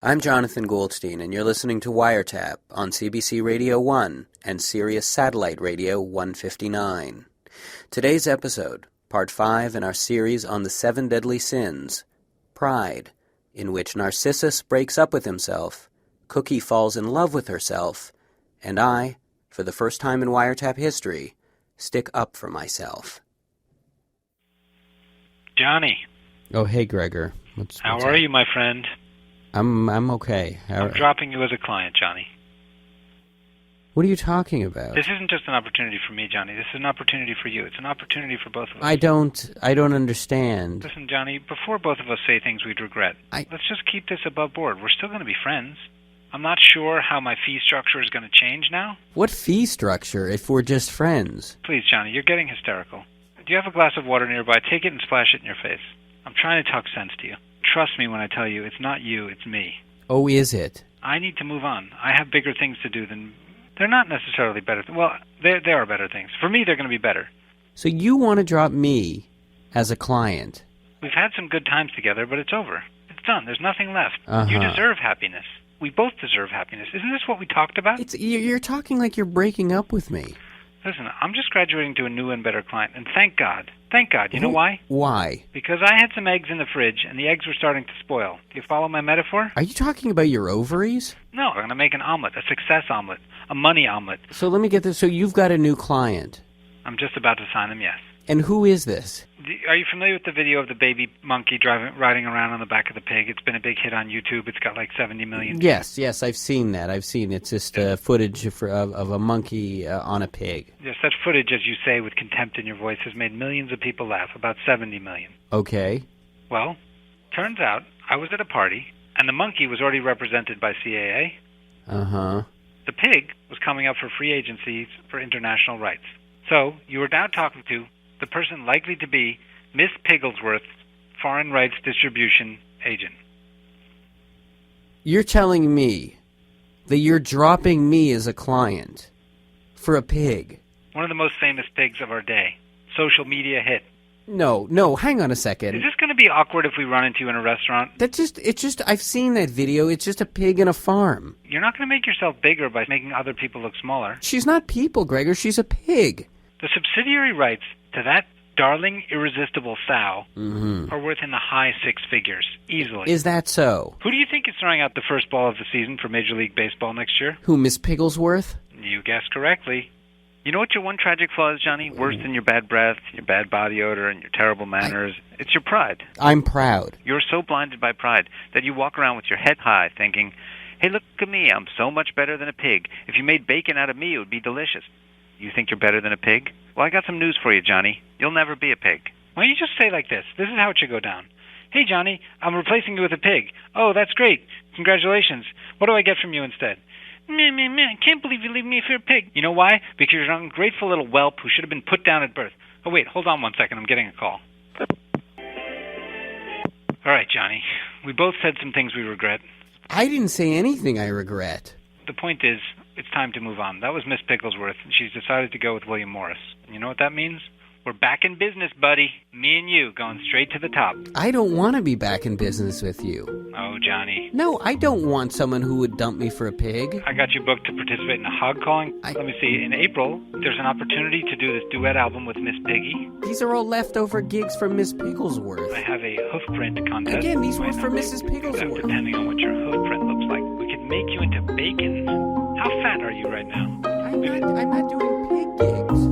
I'm Jonathan Goldstein, and you're listening to Wiretap on CBC Radio 1 and Sirius Satellite Radio 159. Today's episode, Part 5 in our series on the 7 deadly sins, Pride, in which Narcissus breaks up with himself, Cookie falls in love with herself, and I, for the first time in Wiretap history, stick up for myself. Johnny. Oh, hey, Gregor. How are you, my friend? I'm okay. I'm dropping you as a client, Johnny. What are you talking about? This isn't just an opportunity for me, Johnny. This is an opportunity for you. It's an opportunity for both of us. I don't understand. Listen, Johnny, before both of us say things we'd regret, let's just keep this above board. We're still going to be friends. I'm not sure how my fee structure is going to change now. What fee structure if we're just friends? Please, Johnny, you're getting hysterical. Do you have a glass of water nearby? Take it and splash it in your face. I'm trying to talk sense to you. Trust me when I tell you, it's not you, it's me. Oh, is it? I need to move on. I have bigger things to do than... They're not necessarily better. Well, they are better things. For me, they're going to be better. So you want to drop me as a client? We've had some good times together, but it's over. It's done. There's nothing left. You deserve happiness. We both deserve happiness. Isn't this what we talked about? You're talking like you're breaking up with me. Listen, I'm just graduating to a new and better client, and thank God. Thank God. You know why? Why? Because I had some eggs in the fridge, and the eggs were starting to spoil. Do you follow my metaphor? Are you talking about your ovaries? No, I'm going to make an omelet, a success omelet, a money omelet. So let me get this. So you've got a new client. I'm just about to sign him, yes. And who is this? Are you familiar with the video of the baby monkey riding around on the back of the pig? It's been a big hit on YouTube. It's got like 70 million. Yes, I've seen that. It's just footage of a monkey on a pig. Yes, that footage, as you say with contempt in your voice, has made millions of people laugh, about 70 million. Okay. Well, turns out I was at a party, and the monkey was already represented by CAA. Uh-huh. The pig was coming up for free agencies for international rights. So you are now talking to the person likely to be Miss Pigglesworth, foreign rights distribution agent. You're telling me that you're dropping me as a client for a pig? One of the most famous pigs of our day. Social media hit. No, hang on a second. Is this going to be awkward if we run into you in a restaurant? I've seen that video. It's just a pig in a farm. You're not going to make yourself bigger by making other people look smaller. She's not people, Gregor. She's a pig. The subsidiary rights to that darling, irresistible sow are worth in the high 6 figures, easily. Is that so? Who do you think is throwing out the first ball of the season for Major League Baseball next year? Who, Miss Pigglesworth? You guessed correctly. You know what your one tragic flaw is, Johnny? Worse than your bad breath, your bad body odor, and your terrible manners. It's your pride. I'm proud. You're so blinded by pride that you walk around with your head high thinking, hey, look at me, I'm so much better than a pig. If you made bacon out of me, it would be delicious. You think you're better than a pig? Well, I got some news for you, Johnny. You'll never be a pig. Why don't you just say like this? This is how it should go down. Hey, Johnny, I'm replacing you with a pig. Oh, that's great. Congratulations. What do I get from you instead? Man, I can't believe you leave me for a pig. You know why? Because you're an ungrateful little whelp who should have been put down at birth. Oh, wait, hold on one second. I'm getting a call. All right, Johnny. We both said some things we regret. I didn't say anything I regret. The point is, it's time to move on. That was Miss Pigglesworth, and she's decided to go with William Morris. And you know what that means? We're back in business, buddy. Me and you going straight to the top. I don't want to be back in business with you. Oh, Johnny. No, I don't want someone who would dump me for a pig. I got you booked to participate in a hog calling. Let me see. In April, there's an opportunity to do this duet album with Miss Piggy. These are all leftover gigs from Miss Pigglesworth. I have a hoof print contest. Again, these were for Mrs. Pigglesworth. Depending on what your hoof print looks like, we could make you into bacon. How fat are you right now? I'm not doing pig gigs.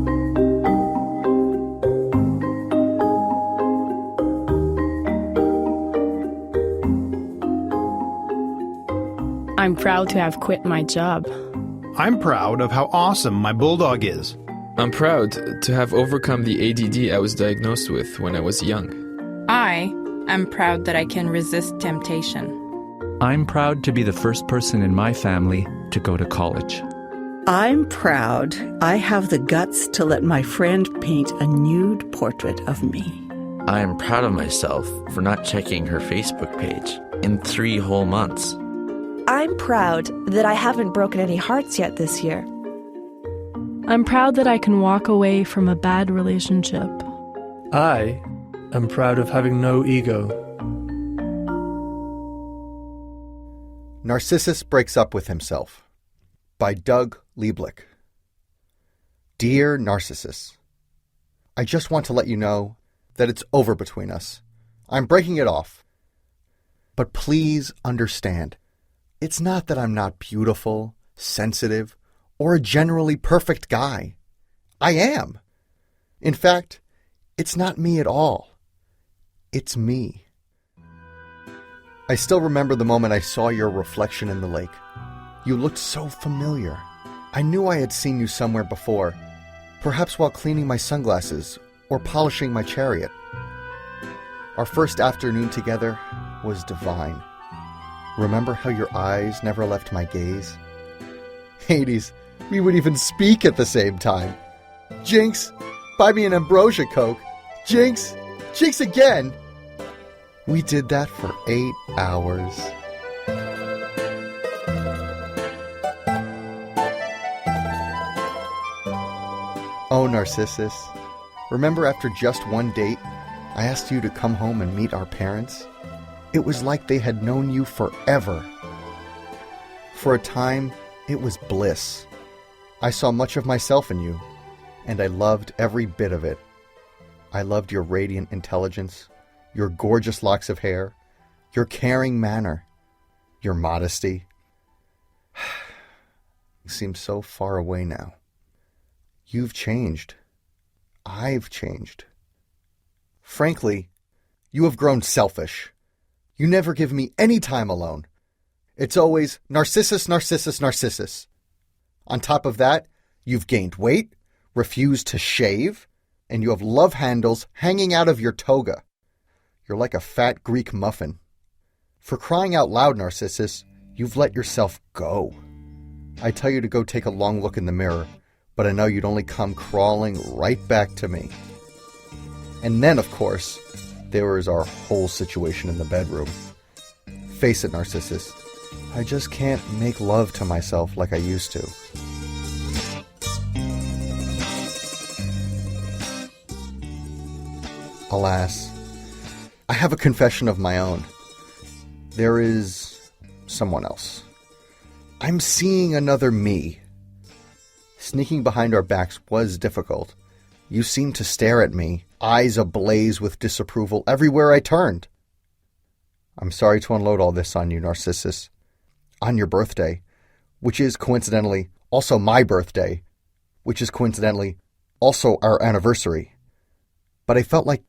I'm proud to have quit my job. I'm proud of how awesome my bulldog is. I'm proud to have overcome the ADD I was diagnosed with when I was young. I am proud that I can resist temptation. I'm proud to be the first person in my family to go to college. I'm proud I have the guts to let my friend paint a nude portrait of me. I am proud of myself for not checking her Facebook page in 3 whole months. I'm proud that I haven't broken any hearts yet this year. I'm proud that I can walk away from a bad relationship. I am proud of having no ego. Narcissus Breaks Up with Himself by Doug Lieblich. Dear Narcissus, I just want to let you know that it's over between us. I'm breaking it off. But please understand, it's not that I'm not beautiful, sensitive, or a generally perfect guy. I am. In fact, it's not me at all. It's me. I still remember the moment I saw your reflection in the lake. You looked so familiar. I knew I had seen you somewhere before, perhaps while cleaning my sunglasses or polishing my chariot. Our first afternoon together was divine. Remember how your eyes never left my gaze? Hades, we would even speak at the same time. Jinx, buy me an ambrosia Coke. Jinx, Jinx again. We did that for 8 hours. Oh, Narcissus, remember after just one date, I asked you to come home and meet our parents? It was like they had known you forever. For a time, it was bliss. I saw much of myself in you, and I loved every bit of it. I loved your radiant intelligence, your gorgeous locks of hair, your caring manner, your modesty. You seem so far away now. You've changed. I've changed. Frankly, you have grown selfish. You never give me any time alone. It's always Narcissus, Narcissus, Narcissus. On top of that, you've gained weight, refused to shave, and you have love handles hanging out of your toga. You're like a fat Greek muffin. For crying out loud, Narcissus, you've let yourself go. I tell you to go take a long look in the mirror, but I know you'd only come crawling right back to me. And then, of course, there was our whole situation in the bedroom. Face it, Narcissus, I just can't make love to myself like I used to. Alas, I have a confession of my own. There is someone else. I'm seeing another me. Sneaking behind our backs was difficult. You seemed to stare at me, eyes ablaze with disapproval everywhere I turned. I'm sorry to unload all this on you, Narcissus. On your birthday, which is coincidentally also my birthday, which is coincidentally also our anniversary. But I felt like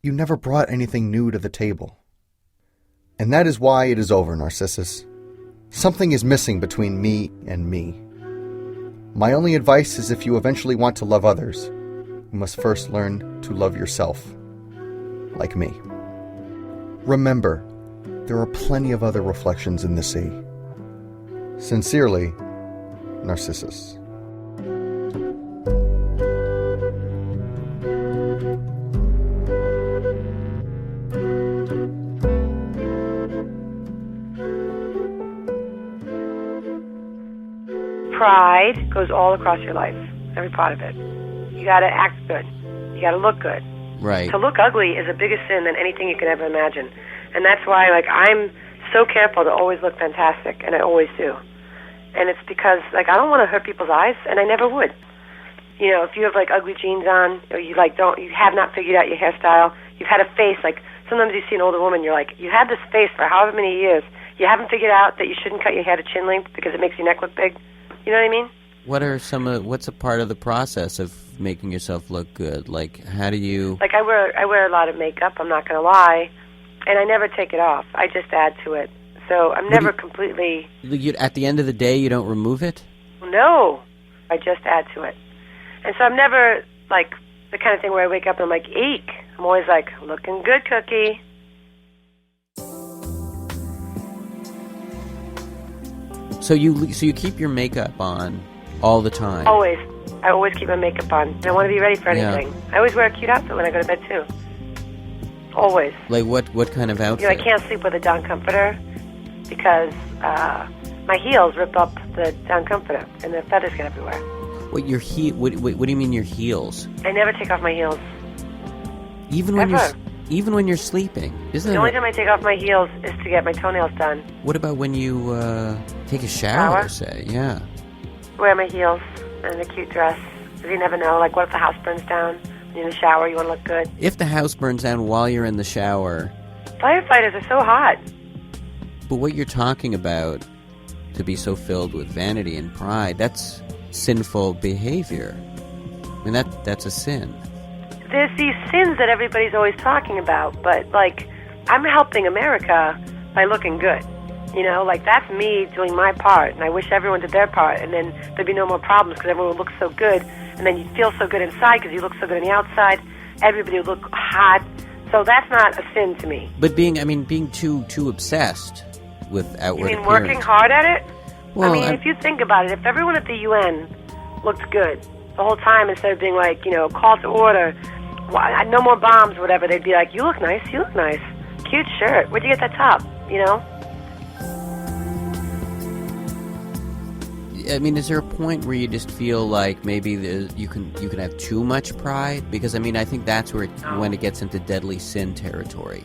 you never brought anything new to the table. And that is why it is over, Narcissus. Something is missing between me and me. My only advice is if you eventually want to love others, you must first learn to love yourself, like me. Remember, there are plenty of other reflections in the sea. Sincerely, Narcissus. Pride goes all across your life, every part of it. You gotta act good. You gotta look good. Right. To look ugly is a bigger sin than anything you can ever imagine. And that's why, I'm so careful to always look fantastic, and I always do. And it's because, I don't want to hurt people's eyes, and I never would. If you have, ugly jeans on, or you have not figured out your hairstyle, you've had a face, sometimes you see an older woman, you're you had this face for however many years, you haven't figured out that you shouldn't cut your hair to chin length because it makes your neck look big. You know what I mean? What's a part of the process of making yourself look good? How do you... I wear a lot of makeup, I'm not going to lie, and I never take it off. I just add to it. So I'm never completely... At the end of the day, you don't remove it? No. I just add to it. And so I'm never, the kind of thing where I wake up and I'm eek. I'm always looking good, Cookie. So you keep your makeup on all the time? Always. I always keep my makeup on. I want to be ready for anything. Yeah. I always wear a cute outfit when I go to bed, too. Always. What kind of outfit? I can't sleep with a down comforter because my heels rip up the down comforter and the feathers get everywhere. What do you mean your heels? I never take off my heels. Even when Ever. Even when you're sleeping? The only time I take off my heels is to get my toenails done. What about when you take a shower, say? Yeah. Wear my heels and a cute dress. Because you never know, like what if the house burns down? You're in the shower, you want to look good. If the house burns down while you're in the shower... Firefighters are so hot. But what you're talking about, to be so filled with vanity and pride, that's sinful behavior. I mean, that's a sin. There's these sins that everybody's always talking about, but, like, I'm helping America by looking good. You know, like, that's me doing my part, and I wish everyone did their part, and then there'd be no more problems because everyone would look so good, and then you'd feel so good inside because you look so good on the outside. Everybody would look hot. So that's not a sin to me. But being too obsessed with outward appearance. You mean working hard at it? Well, if you think about it, if everyone at the UN looked good the whole time instead of being like, call to order, no more bombs, whatever, they'd be like, you look nice. Cute shirt. Where'd you get that top, I mean, is there a point where you just feel like maybe you can have too much pride? Because, I think that's where when it gets into deadly sin territory.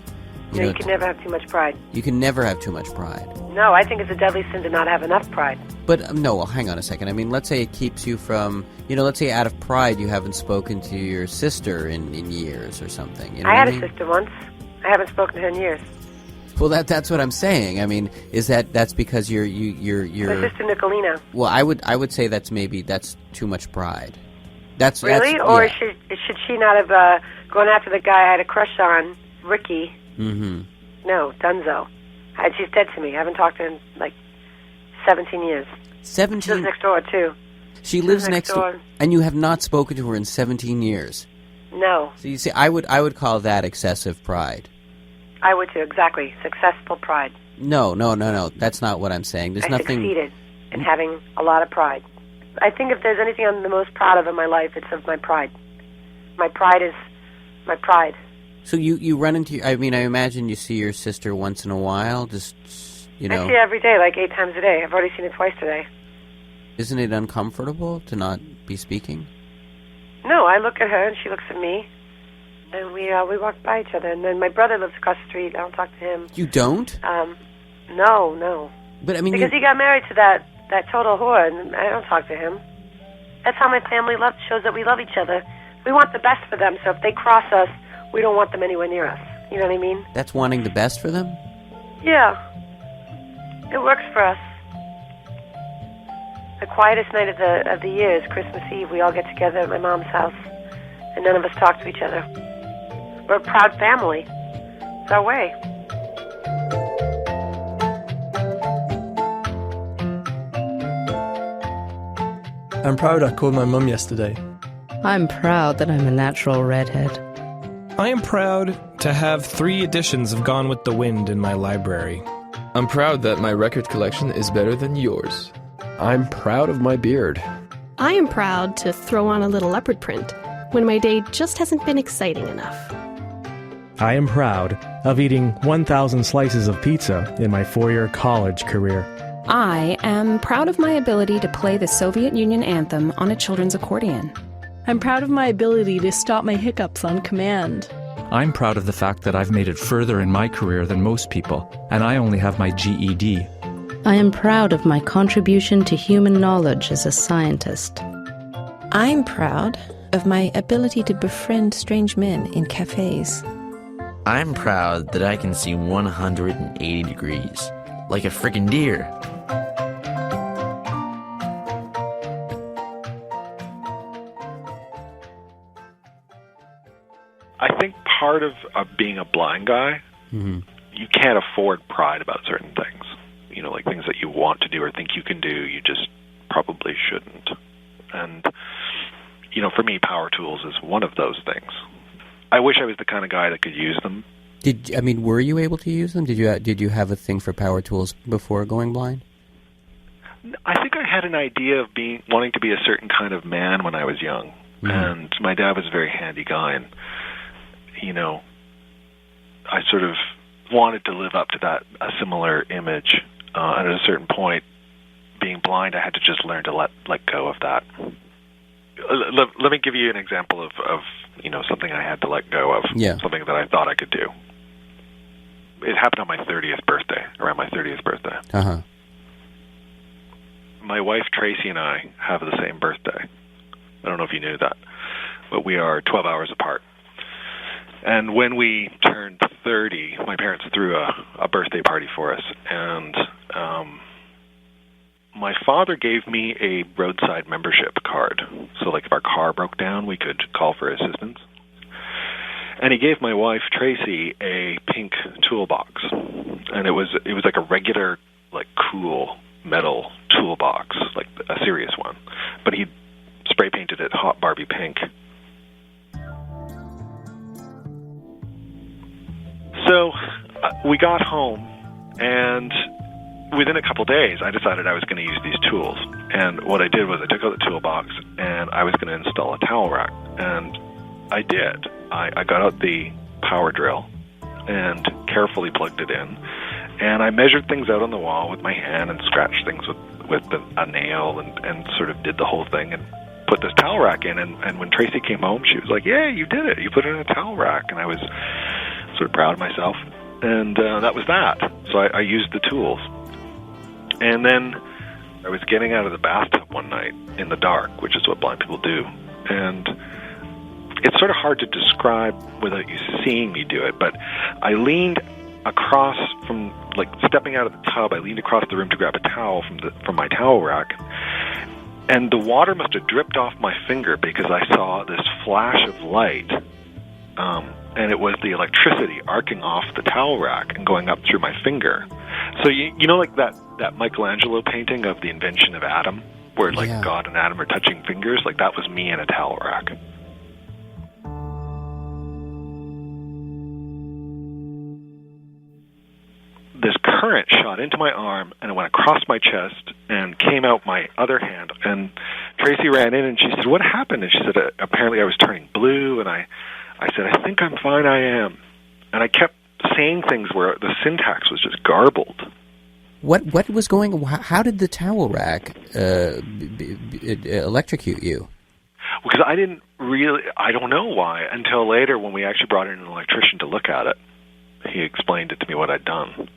You can never have too much pride. You can never have too much pride. No, I think it's a deadly sin to not have enough pride. But, no, well, hang on a second. Let's say it keeps you from, let's say out of pride you haven't spoken to your sister in years or something. I had a sister once. I haven't spoken to her in years. Well, that's what I'm saying. Is that's because you're my sister Nicolina. Well, I would say that's too much pride. That's really, or should she not have gone after the guy I had a crush on, Ricky? Mm-hmm. No, Dunzo. She's dead to me. I haven't talked to her in like 17 years. 17. She lives next door too. She lives next door, and you have not spoken to her in 17 years. No. So you see, I would call that excessive pride. I would too, exactly. Successful pride. No. That's not what I'm saying. There's nothing... I succeeded in having a lot of pride. I think if there's anything I'm the most proud of in my life, it's of my pride. My pride is my pride. So you run into... I imagine you see your sister once in a while, just, I see her every day, like 8 times a day. I've already seen her twice today. Isn't it uncomfortable to not be speaking? No, I look at her and she looks at me. And we walk by each other. And then my brother lives across the street. I don't talk to him. You don't? No. But because he got married to that total whore, and I don't talk to him. That's how my family shows that we love each other. We want the best for them, so if they cross us, we don't want them anywhere near us. You know what I mean? That's wanting the best for them? Yeah. It works for us. The quietest night of the year is Christmas Eve. We all get together at my mom's house, and none of us talk to each other. We're a proud family. It's our way. I'm proud I called my mum yesterday. I'm proud that I'm a natural redhead. I am proud to have 3 editions of Gone with the Wind in my library. I'm proud that my record collection is better than yours. I'm proud of my beard. I am proud to throw on a little leopard print when my day just hasn't been exciting enough. I am proud of eating 1,000 slices of pizza in my 4-year college career. I am proud of my ability to play the Soviet Union anthem on a children's accordion. I'm proud of my ability to stop my hiccups on command. I'm proud of the fact that I've made it further in my career than most people, and I only have my GED. I am proud of my contribution to human knowledge as a scientist. I'm proud of my ability to befriend strange men in cafes. I'm proud that I can see 180 degrees, like a friggin' deer. I think part of being a blind guy, you can't afford pride about certain things. Like things that you want to do or think you can do, you just probably shouldn't. And, for me, power tools is one of those things. I wish I was the kind of guy that could use them. Were you able to use them? Did you have a thing for power tools before going blind? I think I had an idea of wanting to be a certain kind of man when I was young. And my dad was a very handy guy, and, I sort of wanted to live up to a similar image. And at a certain point, being blind, I had to just learn to let go of that. let me give you an example of something I had to let go of. Yeah. Something that I thought I could do. It happened on my 30th birthday, around my 30th birthday. Uh-huh. My wife Tracy and I have the same birthday. I don't know if you knew that, but we are 12 hours apart. And when we turned 30, my parents threw a birthday party for us, and my father gave me a roadside membership card. So, like, if our car broke down, we could call for assistance. And he gave my wife Tracy a pink toolbox, and it was like a regular, like, cool metal toolbox, like a serious one. But he spray painted it hot Barbie pink. So we got home, and within a couple days, I decided I was going to use these tools. And what I did was I took out the toolbox, and I was going to install a towel rack. And I did. I got out the power drill and carefully plugged it in. And I measured things out on the wall with my hand and scratched things with a nail and sort of did the whole thing and put this towel rack in. And when Tracy came home, she was like, "Yeah, you did it. You put it in a towel rack." And I was sort of proud of myself. And that was that. So I used the tools. And then I was getting out of the bathtub one night in the dark, which is what blind people do. And it's sort of hard to describe without you seeing me do it, but I leaned across from, like, stepping out of the tub, I leaned across the room to grab a towel from my towel rack, and the water must have dripped off my finger because I saw this flash of light, and it was the electricity arcing off the towel rack and going up through my finger. So you know, like that Michelangelo painting of the invention of Adam, where like God and Adam are touching fingers? Like, that was me in a towel rack. This current shot into my arm, and it went across my chest and came out my other hand. And Tracy ran in, and she said, "What happened?" And she said, apparently I was turning blue. And I said, "I think I'm fine, I am." And I kept saying things where the syntax was just garbled. What was going on? How did the towel rack electrocute you? Because I don't know why, until later when we actually brought in an electrician to look at it. He explained it to me what I'd done.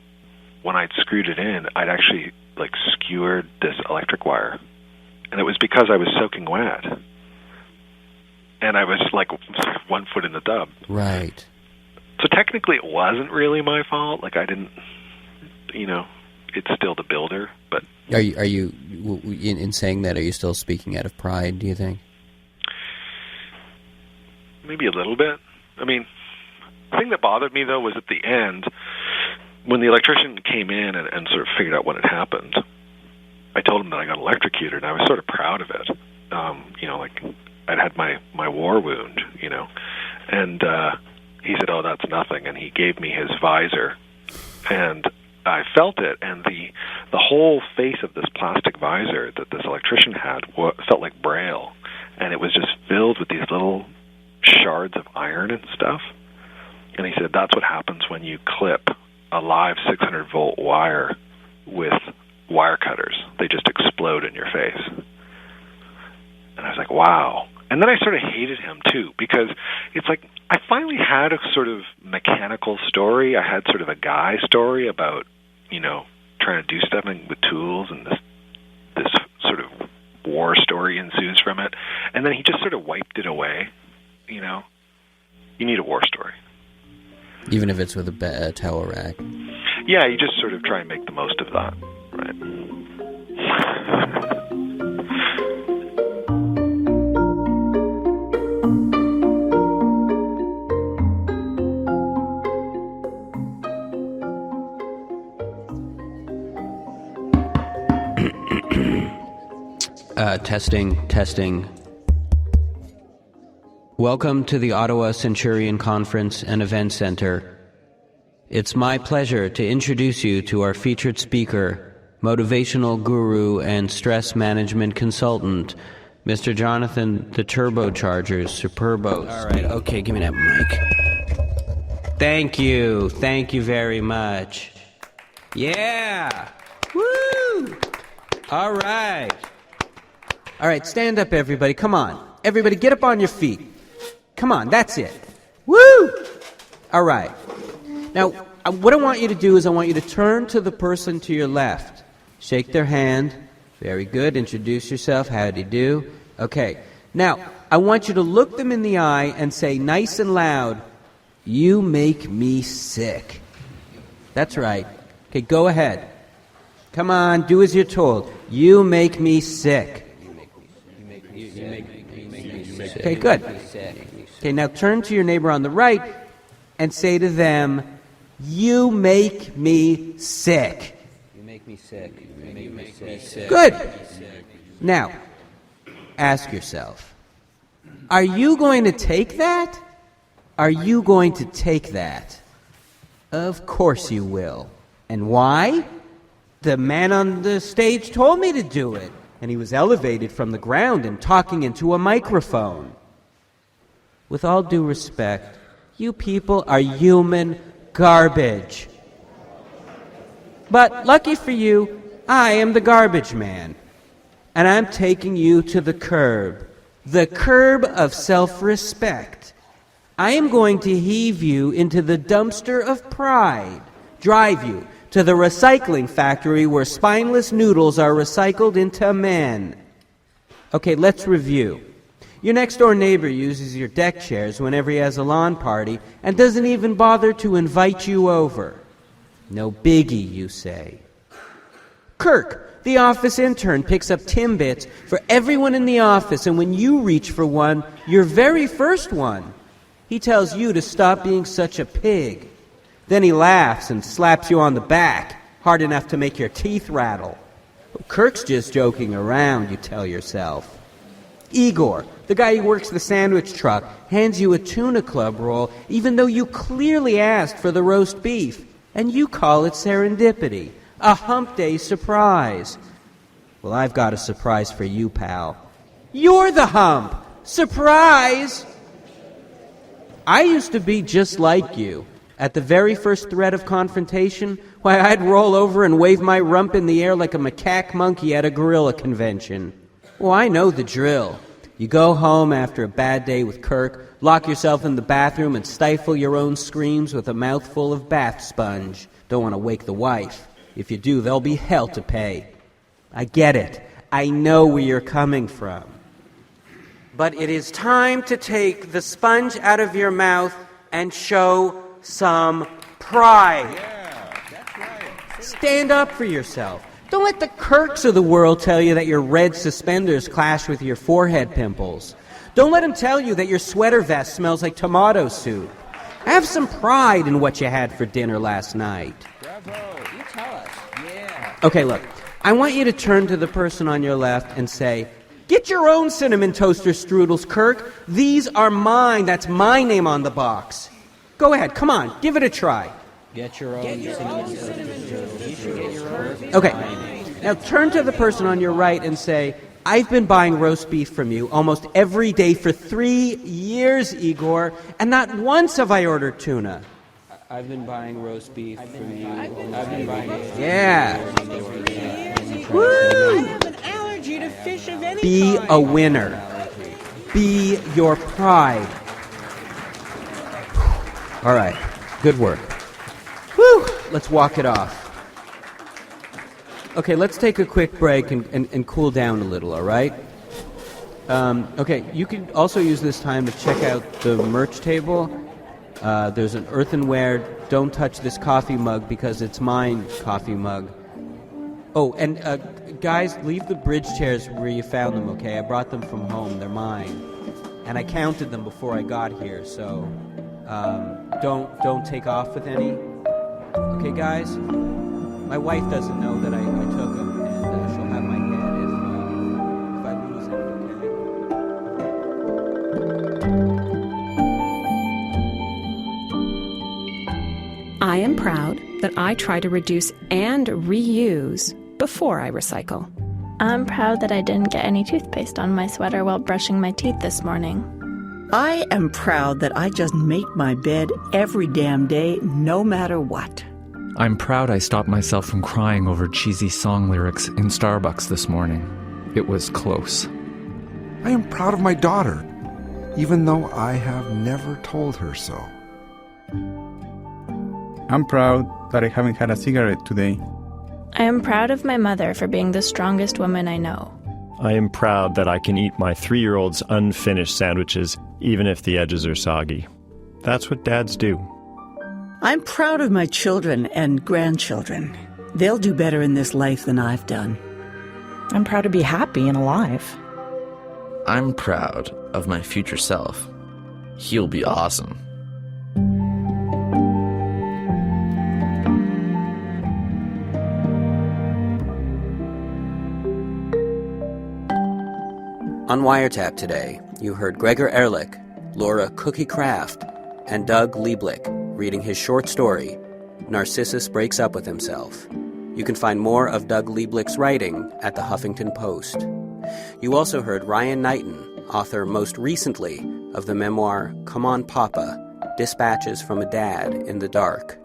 When I'd screwed it in, I'd actually, like, skewered this electric wire. And it was because I was soaking wet. And I was, like, 1 foot in the tub. Right. So technically it wasn't really my fault. Like, I didn't, it's still the builder, but... Are you in saying that, are you still speaking out of pride, do you think? Maybe a little bit. I mean, the thing that bothered me, though, was at the end, when the electrician came in and sort of figured out what had happened, I told him that I got electrocuted, and I was sort of proud of it. Like, I'd had my war wound, and he said, "Oh, that's nothing," and he gave me his visor, and I felt it, and the whole face of this plastic visor that this electrician had felt like braille, and it was just filled with these little shards of iron and stuff. And he said, "That's what happens when you clip a live 600-volt wire with wire cutters. They just explode in your face." And I was like, wow. And then I sort of hated him, too, because it's like I finally had a sort of mechanical story. I had sort of a guy story about, trying to do something with tools, and this sort of war story ensues from it. And then he just sort of wiped it away. You need a war story. Even if it's with a towel rack. Yeah, you just sort of try and make the most of that, right? Testing. Welcome to the Ottawa Centurion Conference and Event Center. It's my pleasure to introduce you to our featured speaker, motivational guru and stress management consultant, Mr. Jonathan the Turbochargers Superbo. All right, okay, give me that mic. Thank you very much. Yeah! Woo! All right, stand up, everybody. Come on. Everybody get up on your feet. Come on, that's it. Woo! All right. Now, what I want you to do is I want you to turn to the person to your left. Shake their hand. Very good. Introduce yourself. How do you do? Okay. Now, I want you to look them in the eye and say nice and loud, "You make me sick." That's right. Okay, go ahead. Come on, do as you're told. "You make me sick." Okay, good. Okay, now turn to your neighbor on the right and say to them, "You make me sick." You make me sick. You make me sick. Good. Now, ask yourself, are you going to take that? Are you going to take that? Of course you will. And why? The man on the stage told me to do it, and he was elevated from the ground and talking into a microphone. With all due respect, you people are human garbage. But lucky for you, I am the garbage man, and I'm taking you to the curb of self-respect. I am going to heave you into the dumpster of pride, drive you to the recycling factory where spineless noodles are recycled into men. Okay, let's review. Your next-door neighbor uses your deck chairs whenever he has a lawn party and doesn't even bother to invite you over. No biggie, you say. Kirk, the office intern, picks up Timbits for everyone in the office, and when you reach for one, your very first one, he tells you to stop being such a pig. Then he laughs and slaps you on the back, hard enough to make your teeth rattle. Kirk's just joking around, you tell yourself. Igor, the guy who works the sandwich truck, hands you a tuna club roll, even though you clearly asked for the roast beef, and you call it serendipity, a hump day surprise. Well, I've got a surprise for you, pal. You're the hump! Surprise! I used to be just like you. At the very first threat of confrontation, why, I'd roll over and wave my rump in the air like a macaque monkey at a gorilla convention. Well, I know the drill. You go home after a bad day with Kirk, lock yourself in the bathroom and stifle your own screams with a mouthful of bath sponge. Don't want to wake the wife. If you do, there'll be hell to pay. I get it. I know where you're coming from. But it is time to take the sponge out of your mouth and show some pride. Yeah, that's right. Stand up for yourself. Don't let the Kirks of the world tell you that your red suspenders clash with your forehead pimples. Don't let them tell you that your sweater vest smells like tomato soup. Have some pride in what you had for dinner last night. Bravo. You tell us. Yeah. Okay, look. I want you to turn to the person on your left and say, "Get your own cinnamon toaster strudels, Kirk. These are mine. That's my name on the box." Go ahead. Come on. Give it a try. Get your own cinnamon toaster strudels. You should get your own. Okay. Now turn to the person on your right and say, "I've been buying roast beef from you almost every day for 3 years, Igor, and not once have I ordered tuna." I've been buying roast beef from you. I've been buying it. Yeah. Woo! I have an allergy to fish of any Be kind. a winner. Be your pride. All right. Good work. Whew. Let's walk it off. Okay, let's take a quick break and cool down a little, all right? Okay, you can also use this time to check out the merch table. There's an earthenware, don't touch this coffee mug because it's mine coffee mug. Oh, and guys, leave the bridge chairs where you found them, okay? I brought them from home. They're mine. And I counted them before I got here, so don't take off with any. Okay, guys? My wife doesn't know that I took them, and she'll have my head if I lose it, okay? I am proud that I try to reduce and reuse before I recycle. I'm proud that I didn't get any toothpaste on my sweater while brushing my teeth this morning. I am proud that I just make my bed every damn day, no matter what. I'm proud I stopped myself from crying over cheesy song lyrics in Starbucks this morning. It was close. I am proud of my daughter, even though I have never told her so. I'm proud that I haven't had a cigarette today. I am proud of my mother for being the strongest woman I know. I am proud that I can eat my 3-year-old's unfinished sandwiches, even if the edges are soggy. That's what dads do. I'm proud of my children and grandchildren. They'll do better in this life than I've done. I'm proud to be happy and alive. I'm proud of my future self. He'll be awesome. On Wiretap today, you heard Gregor Laura Cookie and Doug Lieblich reading his short story, Narcissus Breaks Up With Himself. You can find more of Doug Lieblich's writing at the Huffington Post. You also heard Ryan Knighton, author most recently of the memoir Come On Papa, Dispatches from a Dad in the Dark.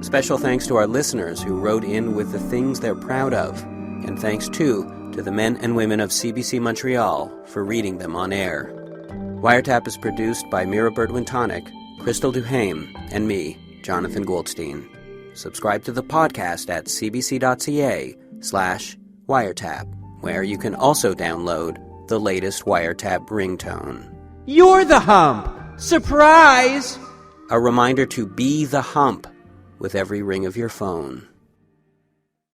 Special thanks to our listeners who wrote in with the things they're proud of, and thanks too to the men and women of CBC Montreal for reading them on air. Wiretap is produced by Mira Birdwin-Tonic, Crystal Duhame, and me, Jonathan Goldstein. Subscribe to the podcast at cbc.ca/wiretap, where you can also download the latest Wiretap ringtone. You're the hump! Surprise! A reminder to be the hump with every ring of your phone.